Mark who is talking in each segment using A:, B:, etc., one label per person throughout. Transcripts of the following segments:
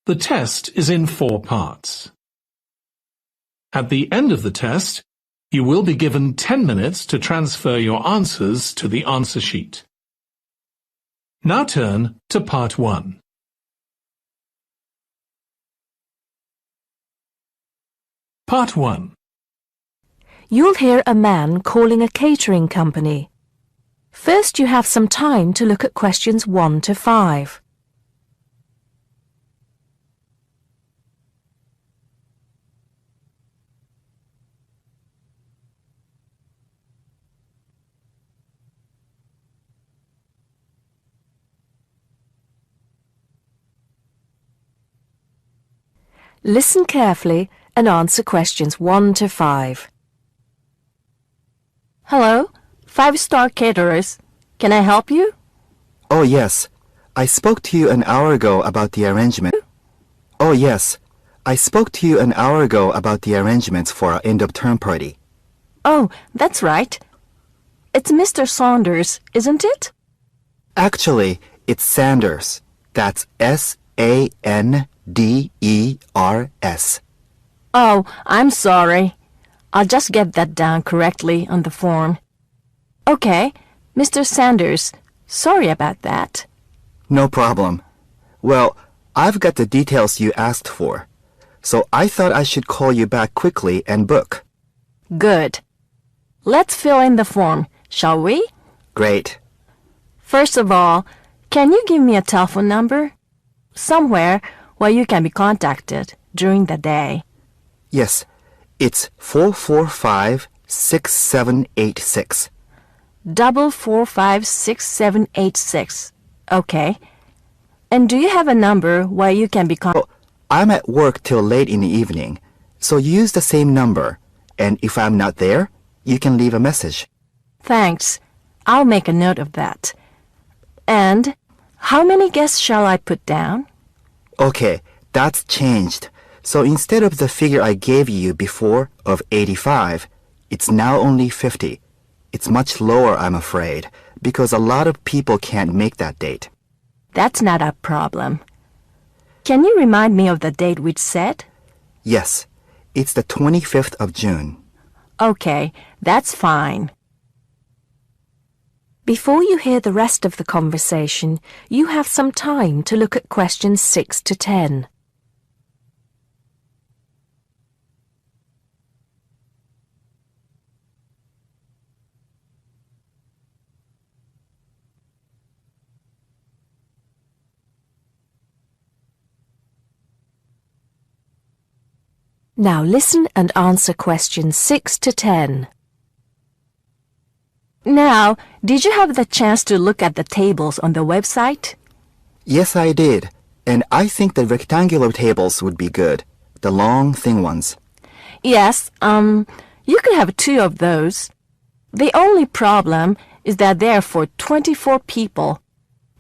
A: The test is in 4 parts. At the end of the test, you will be given 10 minutes to transfer your answers to the answer sheet. Now turn to Part 1. Part 1.
B: You'll hear a man calling a catering company. First, you have some time to look at questions 1 to 5. Listen carefully and answer questions 1 to 5.
C: Hello, 5-Star Caterers. Can I help you?
D: Oh, yes. I spoke to you an hour ago about the arrangement. Oh, yes. I spoke to you an hour ago about the arrangements for our end-of-term party.
C: Oh, that's right. It's Mr. Saunders, isn't it?
D: Actually, it's Sanders. That's S-A-N-D-E-R-S.
C: Oh, I'm sorry. I'll just get that down correctly on the form. Okay, Mr. Sanders, sorry about that.
D: No problem. Well, I've got the details you asked for, so I thought I should call you back quickly and book.
C: Good. Let's fill in the form, shall we?
D: Great.
C: First of all, can you give me a telephone number? Somewhere where you can be contacted during the day.
D: Yes, it's 445-6786.
C: 445-6786. Okay. And do you have a number where you can be
D: Well, I'm at work till late in the evening, so use the same number, and if I'm not there, you can leave a message.
C: Thanks. I'll make a note of that. And how many guests shall I put down?
D: Okay, that's changed. So instead of the figure I gave you before of 85, it's now only 50. It's much lower, I'm afraid, because a lot of people can't make that date.
C: That's not a problem. Can you remind me of the date we'd set?
D: Yes, it's the 25th of June.
C: Okay, that's fine.
B: Before you hear the rest of the conversation, you have some time to look at questions 6 to 10. Now listen and answer questions 6 to 10.
C: Now, did you have the chance to look at the tables on the website?
D: Yes, I did. And I think the rectangular tables would be good. The long, thin ones.
C: Yes, you could have 2 of those. The only problem is that they're for 24 people.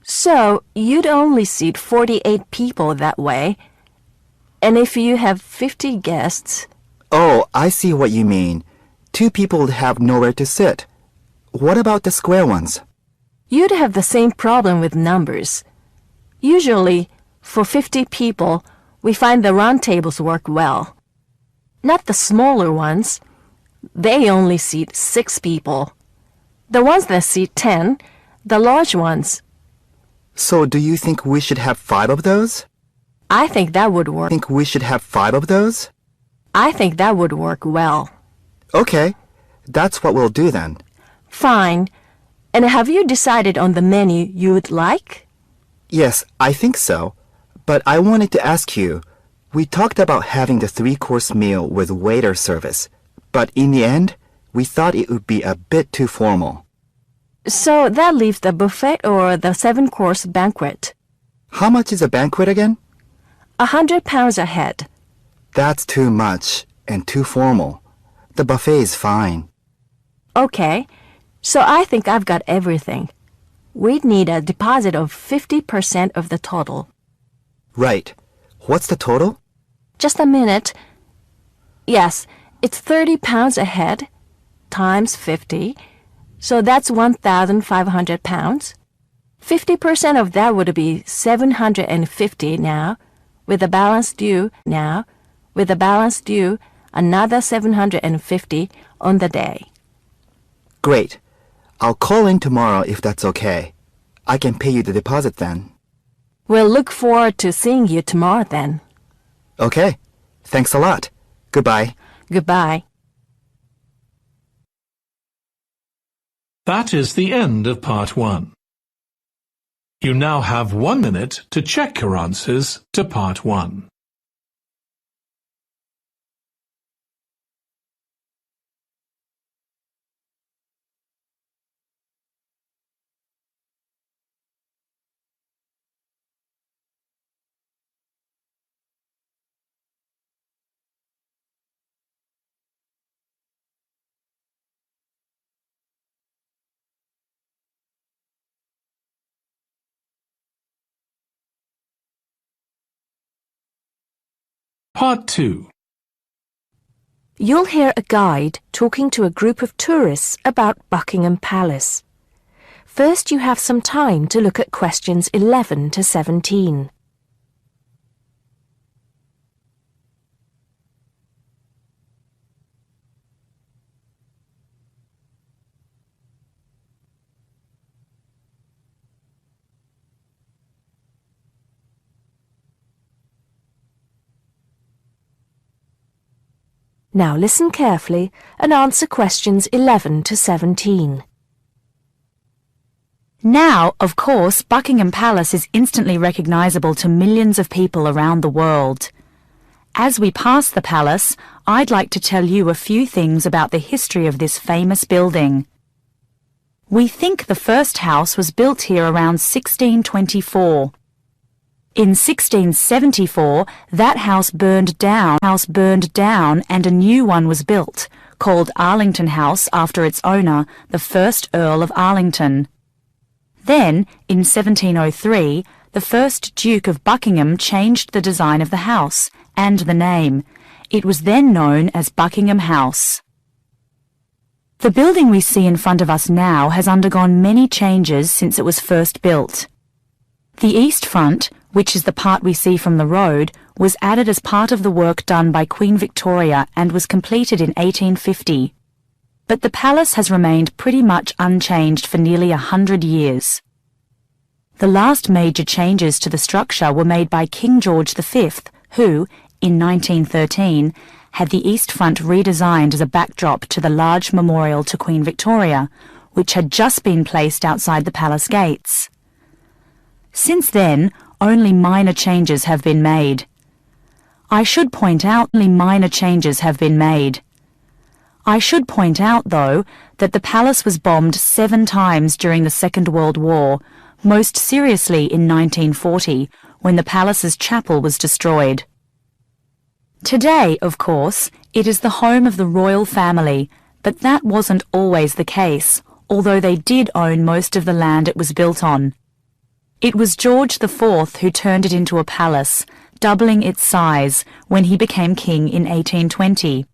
C: So, you'd only seat 48 people that way. And if you have 50 guests...
D: Oh, I see what you mean. 2 people would have nowhere to sit. What about the square ones?
C: You'd have the same problem with numbers. Usually, for 50 people, we find the round tables work well. Not the smaller ones. They only seat 6 people. The ones that seat 10, the large ones.
D: So do you think we should have 5 of those?
C: I think that would work.
D: Think we should have 5 of those?
C: I think that would work well.
D: Okay, that's what we'll do then.
C: Fine. And have you decided on the menu you would like?
D: Yes, I think so. But I wanted to ask you, we talked about having the 3-course meal with waiter service, but in the end, we thought it would be a bit too formal.
C: So that leaves the buffet or the 7-course banquet.
D: How much is a banquet again?
C: £100 a head.
D: That's too much and too formal. The buffet is fine.
C: Okay, so I think I've got everything. We'd need a deposit of 50% of the total.
D: Right. What's the total?
C: Just a minute. Yes, it's £30 a head, times 50, so that's £1,500. 50% of that would be 750 now, with the balance due now, with the balance due another 750 on the day.
D: Great. I'll call in tomorrow if that's okay. I can pay you the deposit then.
C: We'll look forward to seeing you tomorrow then.
D: Okay. Thanks a lot. Goodbye.
C: Goodbye.
A: That is the end of part 1. You now have 1 minute to check your answers to part 1. Part 2.
B: You'll hear a guide talking to a group of tourists about Buckingham Palace. First, you have some time to look at questions 11 to 17. Now listen carefully and answer questions 11 to 17.
E: Now, of course, Buckingham Palace is instantly recognisable to millions of people around the world. As we pass the palace, I'd like to tell you a few things about the history of this famous building. We think the first house was built here around 1624. In 1674, that house burned down and a new one was built, called Arlington House after its owner, the first Earl of Arlington. Then, in 1703, the first Duke of Buckingham changed the design of the house and the name. It was then known as Buckingham House. The building we see in front of us now has undergone many changes since it was first built. The east front, which is the part we see from the road, was added as part of the work done by Queen Victoria and was completed in 1850. But the palace has remained pretty much unchanged for nearly 100 years. The last major changes to the structure were made by King George V, who, in 1913, had the east front redesigned as a backdrop to the large memorial to Queen Victoria, which had just been placed outside the palace gates. Since then, only minor changes have been made. I should point out, though, that the palace was bombed 7 times during the Second World War, most seriously in 1940, when the palace's chapel was destroyed. Today, of course, it is the home of the royal family, but that wasn't always the case, although they did own most of the land it was built on. It was George IV who turned it into a palace, doubling its size when he became king in 1820.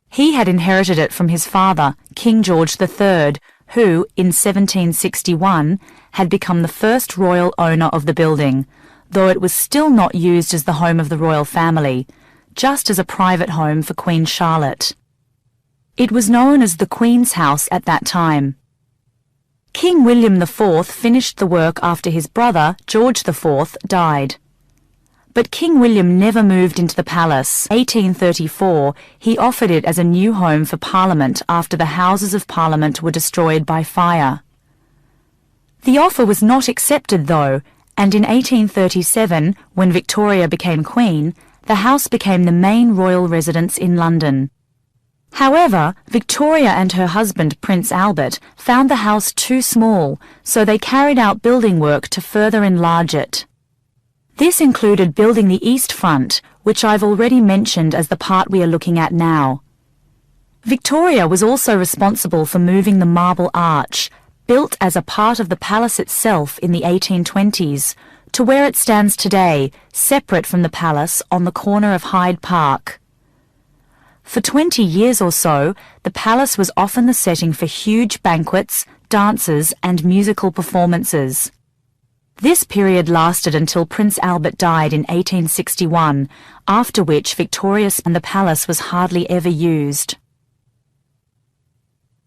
E: He had inherited it from his father, King George III, who, in 1761, had become the first royal owner of the building, though it was still not used as the home of the royal family, just as a private home for Queen Charlotte. It was known as the Queen's House at that time. King William IV finished the work after his brother, George IV, died. But King William never moved into the palace. In 1834, he offered it as a new home for Parliament after the Houses of Parliament were destroyed by fire. The offer was not accepted, though, and in 1837, when Victoria became Queen, the house became the main royal residence in London. However, Victoria and her husband, Prince Albert, found the house too small, so they carried out building work to further enlarge it. This included building the east front, which I've already mentioned as the part we are looking at now. Victoria was also responsible for moving the Marble Arch, built as a part of the palace itself in the 1820s, to where it stands today, separate from the palace on the corner of Hyde Park. For 20 years or so, the palace was often the setting for huge banquets, dances, and musical performances. This period lasted until Prince Albert died in 1861, after which Victoria and the palace was hardly ever used.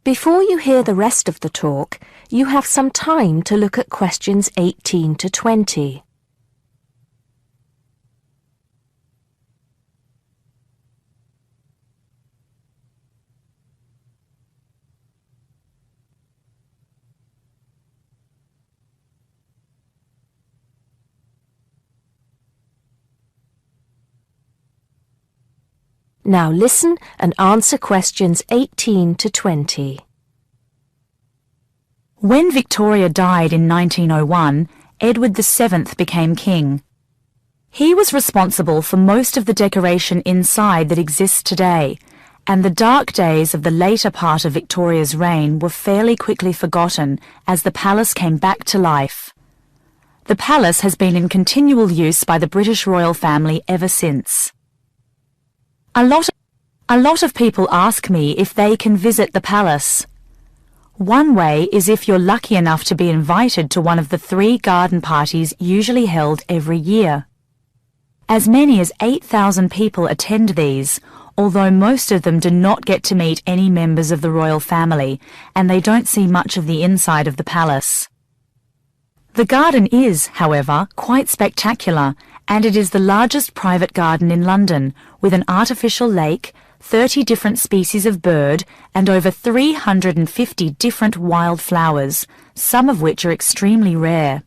B: Before you hear the rest of the talk, you have some time to look at questions 18 to 20. Now listen and answer questions 18 to 20.
E: When Victoria died in 1901, Edward VII became king. He was responsible for most of the decoration inside that exists today, and the dark days of the later part of Victoria's reign were fairly quickly forgotten as the palace came back to life. The palace has been in continual use by the British royal family ever since. A lot of people ask me if they can visit the palace. One way is if you're lucky enough to be invited to one of the 3 garden parties usually held every year. As many as 8,000 people attend these, although most of them do not get to meet any members of the royal family, and they don't see much of the inside of the palace. The garden is, however, quite spectacular, and it is the largest private garden in London, with an artificial lake, 30 different species of bird, and over 350 different wild flowers, some of which are extremely rare.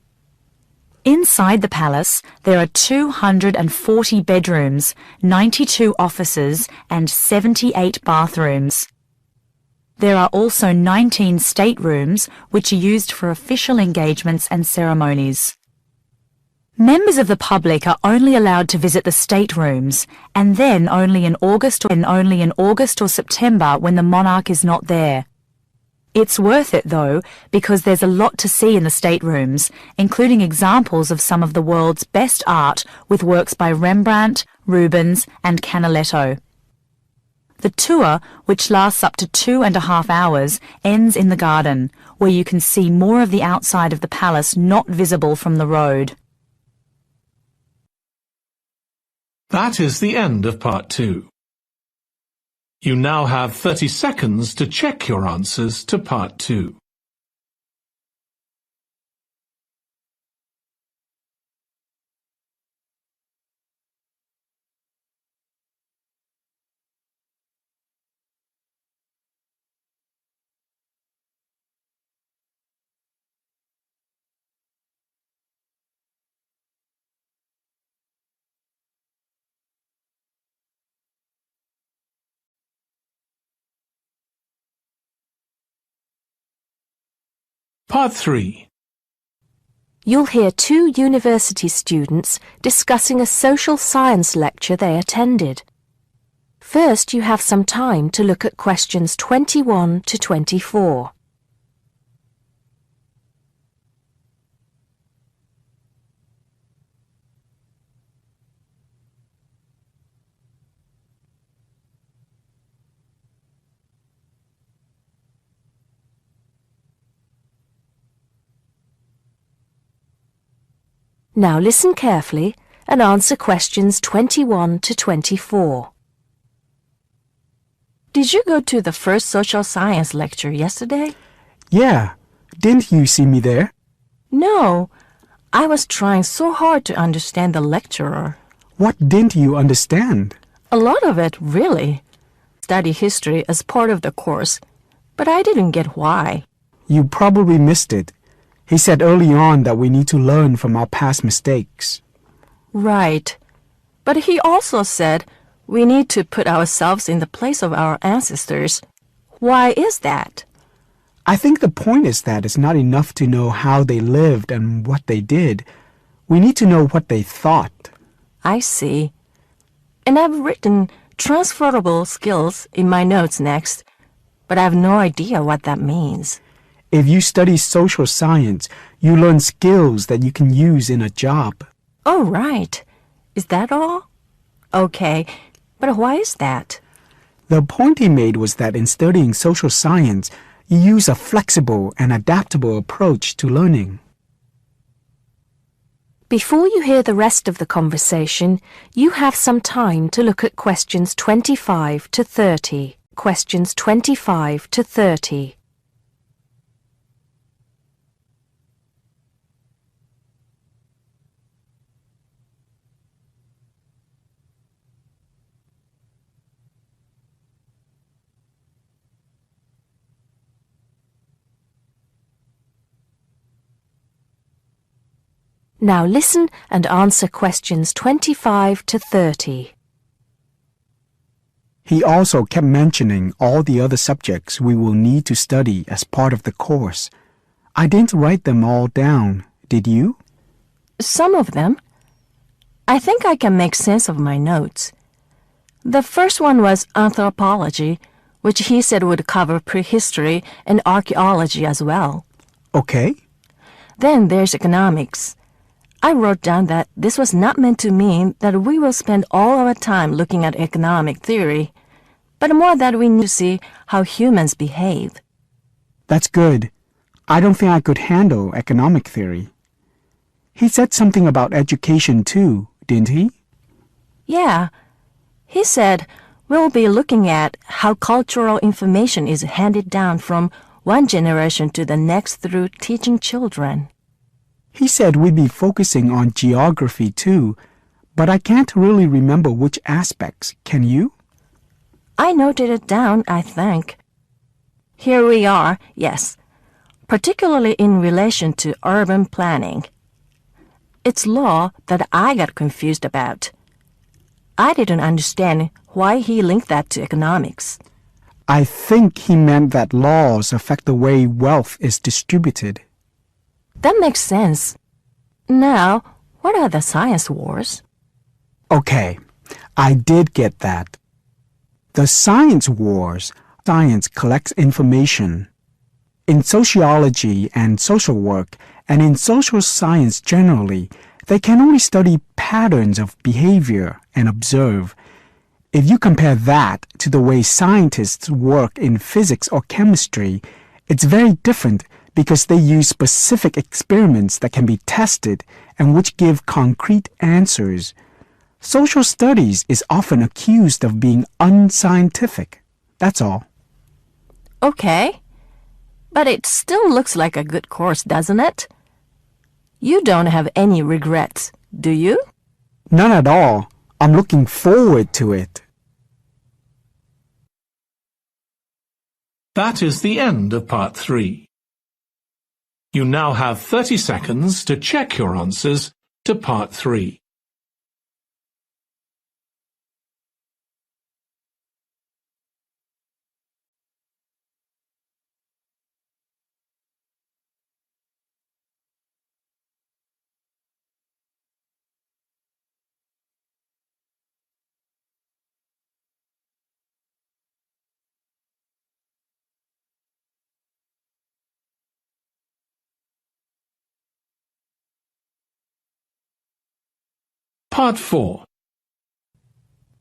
E: Inside the palace, there are 240 bedrooms, 92 offices, and 78 bathrooms. There are also 19 staterooms, which are used for official engagements and ceremonies. Members of the public are only allowed to visit the staterooms, and then only in August or September when the monarch is not there. It's worth it, though, because there's a lot to see in the staterooms, including examples of some of the world's best art with works by Rembrandt, Rubens, and Canaletto. The tour, which lasts up to 2.5 hours, ends in the garden, where you can see more of the outside of the palace not visible from the road.
A: That is the end of part 2. You now have 30 seconds to check your answers to part 2. Part 3.
B: You'll hear 2 university students discussing a social science lecture they attended. First, you have some time to look at questions 21 to 24. Now listen carefully and answer questions 21 to 24.
C: Did you go to the first social science lecture yesterday?
F: Yeah. Didn't you see me there?
C: No. I was trying so hard to understand the lecturer.
F: What didn't you understand?
C: A lot of it, really. Study history as part of the course, but I didn't get why.
F: You probably missed it. He said early on that we need to learn from our past mistakes.
C: Right. But he also said we need to put ourselves in the place of our ancestors. Why is that?
F: I think the point is that it's not enough to know how they lived and what they did. We need to know what they thought.
C: I see. And I've written transferable skills in my notes next, but I have no idea what that means.
F: If you study social science, you learn skills that you can use in a job.
C: Oh, right. Is that all? Okay, but why is that?
F: The point he made was that in studying social science, you use a flexible and adaptable approach to learning.
B: Before you hear the rest of the conversation, you have some time to look at questions 25 to 30. Questions 25 to 30. Now listen and answer questions 25 to 30.
F: He also kept mentioning all the other subjects we will need to study as part of the course. I didn't write them all down, did you?
C: Some of them. I think I can make sense of my notes. The first one was anthropology, which he said would cover prehistory and archaeology as well.
F: Okay.
C: Then there's economics. I wrote down that this was not meant to mean that we will spend all our time looking at economic theory, but more that we need to see how humans behave.
F: That's good. I don't think I could handle economic theory. He said something about education too, didn't he?
C: Yeah. He said we'll be looking at how cultural information is handed down from one generation to the next through teaching children.
F: He said we'd be focusing on geography too, but I can't really remember which aspects. Can you?
C: I noted it down, I think. Here we are, yes, particularly in relation to urban planning. It's law that I got confused about. I didn't understand why he linked that to economics.
F: I think he meant that laws affect the way wealth is distributed.
C: That makes sense. Now, what are the science wars?
F: Okay, I did get that. The science wars, science collects information. In sociology and social work, and in social science generally, they can only study patterns of behavior and observe. If you compare that to the way scientists work in physics or chemistry, it's very different because they use specific experiments that can be tested and which give concrete answers. Social studies is often accused of being unscientific. That's all.
C: Okay, but it still looks like a good course, doesn't it? You don't have any regrets, do you?
F: None at all. I'm looking forward to it.
A: That is the end of part 3. You now have 30 seconds to check your answers to part 3. Part 4.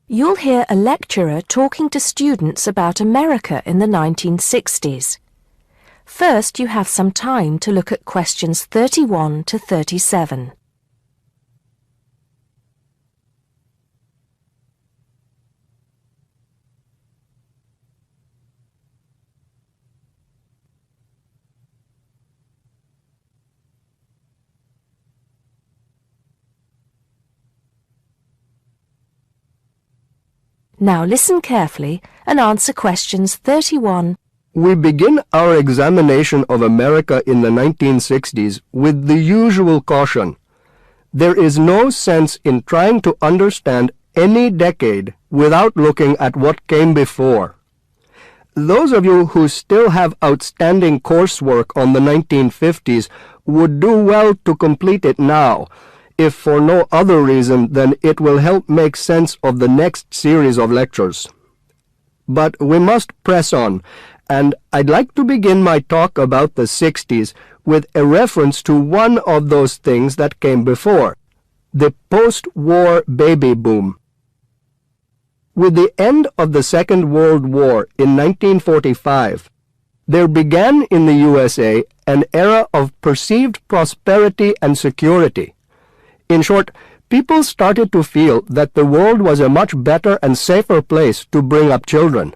B: You'll hear a lecturer talking to students about America in the 1960s. First, you have some time to look at questions 31 to 37. Now listen carefully and answer questions 31.
G: We begin our examination of America in the 1960s with the usual caution. There is no sense in trying to understand any decade without looking at what came before. Those of you who still have outstanding coursework on the 1950s would do well to complete it now, if for no other reason than it will help make sense of the next series of lectures. But we must press on, and I'd like to begin my talk about the 60s with a reference to one of those things that came before, the post-war baby boom. With the end of the Second World War in 1945, there began in the USA an era of perceived prosperity and security. In short, people started to feel that the world was a much better and safer place to bring up children.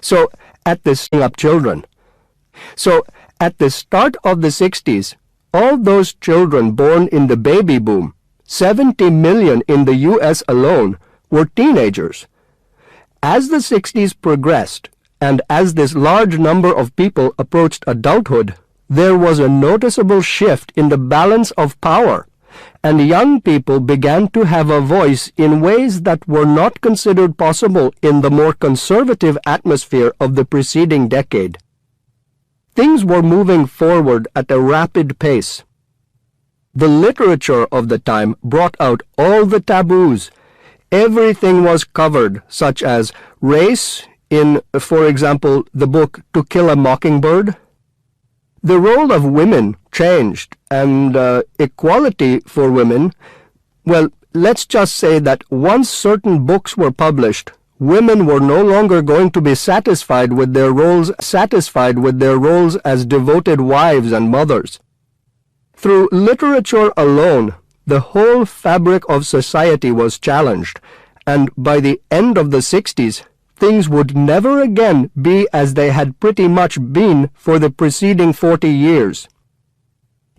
G: So, at the start of the 60s, all those children born in the baby boom, 70 million in the U.S. alone, were teenagers. As the 60s progressed, and as this large number of people approached adulthood, there was a noticeable shift in the balance of power, and young people began to have a voice in ways that were not considered possible in the more conservative atmosphere of the preceding decade. Things were moving forward at a rapid pace. The literature of the time brought out all the taboos. Everything was covered, such as race in, for example, the book To Kill a Mockingbird. The role of women changed, and equality for women, well, let's just say that once certain books were published, women were no longer going to be satisfied with their roles as devoted wives and mothers. Through literature alone, the whole fabric of society was challenged, and by the end of the 60s, things would never again be as they had pretty much been for the preceding 40 years.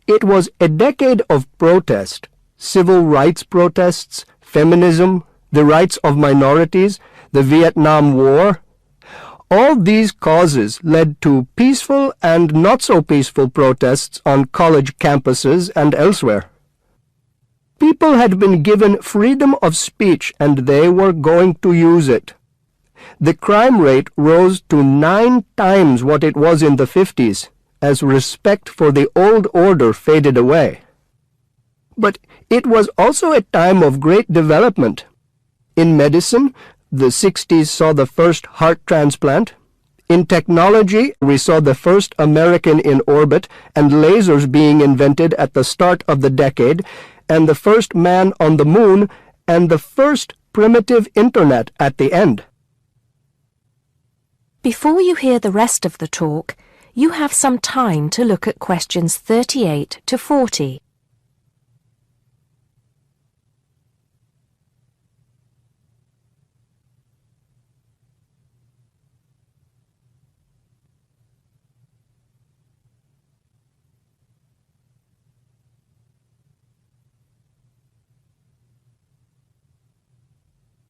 G: It was a decade of protest, civil rights protests, feminism, the rights of minorities, the Vietnam War. All these causes led to peaceful and not so peaceful protests on college campuses and elsewhere. People had been given freedom of speech, and they were going to use it. The crime rate rose to 9 times what it was in the 50s, as respect for the old order faded away. But it was also a time of great development. In medicine, the 60s saw the first heart transplant. In technology, we saw the first American in orbit and lasers being invented at the start of the decade, and the first man on the moon, and the first primitive internet at the end.
B: Before you hear the rest of the talk, you have some time to look at questions 38 to 40.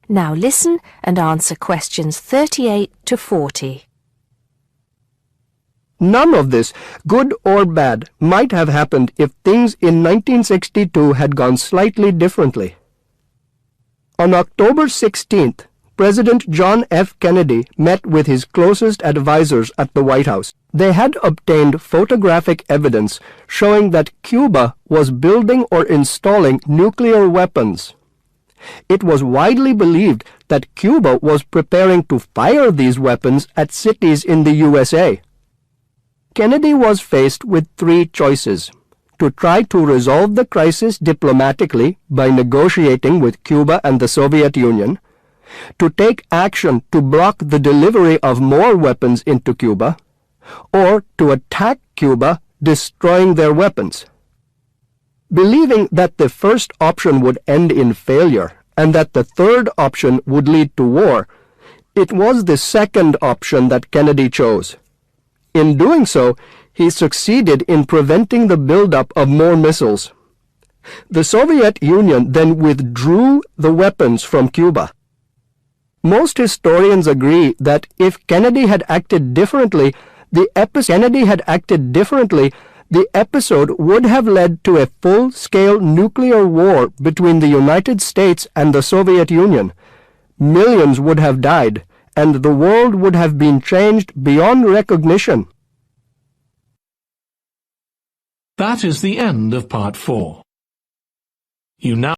B: Now listen and answer questions 38 to 40.
G: None of this, good or bad, might have happened if things in 1962 had gone slightly differently. On October 16th, President John F. Kennedy met with his closest advisors at the White House. They had obtained photographic evidence showing that Cuba was building or installing nuclear weapons. It was widely believed that Cuba was preparing to fire these weapons at cities in the USA. Kennedy was faced with 3 choices: to try to resolve the crisis diplomatically by negotiating with Cuba and the Soviet Union, to take action to block the delivery of more weapons into Cuba, or to attack Cuba, destroying their weapons. Believing that the first option would end in failure and that the third option would lead to war, it was the second option that Kennedy chose. In doing so, he succeeded in preventing the buildup of more missiles. The Soviet Union then withdrew the weapons from Cuba. Most historians agree that if Kennedy had acted differently, the episode would have led to a full-scale nuclear war between the United States and the Soviet Union. Millions would have died, and the world would have been changed beyond recognition.
A: That is the end of part 4. You now